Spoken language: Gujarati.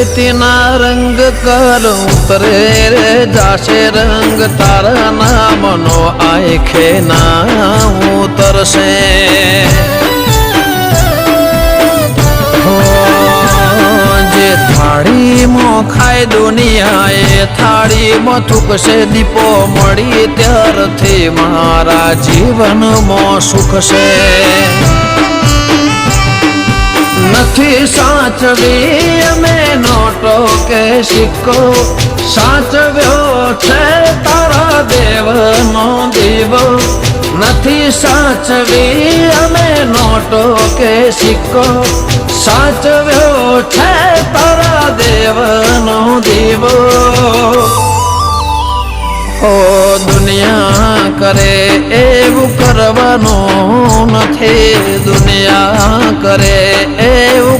રેતીના રંગ કર ઉતરે રે જાશે રંગ તારા નામનો આંખે ના ઉતરશે જે થાળીમાં ખાય દુનિયા એ થાળીમાં થૂકશે દીપો મળી ત્યારથી મારા જીવનમાં સુખ છે નથી સાચવી અમે નોટો કે સિક્કો સાચવ્યો છે તારા દેવનો દીવો નથી સાચવી અમે નોટો કે સિક્કો સાચવ્યો છે તારા દેવનો દીવો ઓ દુનિયા કરે એવું કરવાનું નથી દુનિયા કરે એવું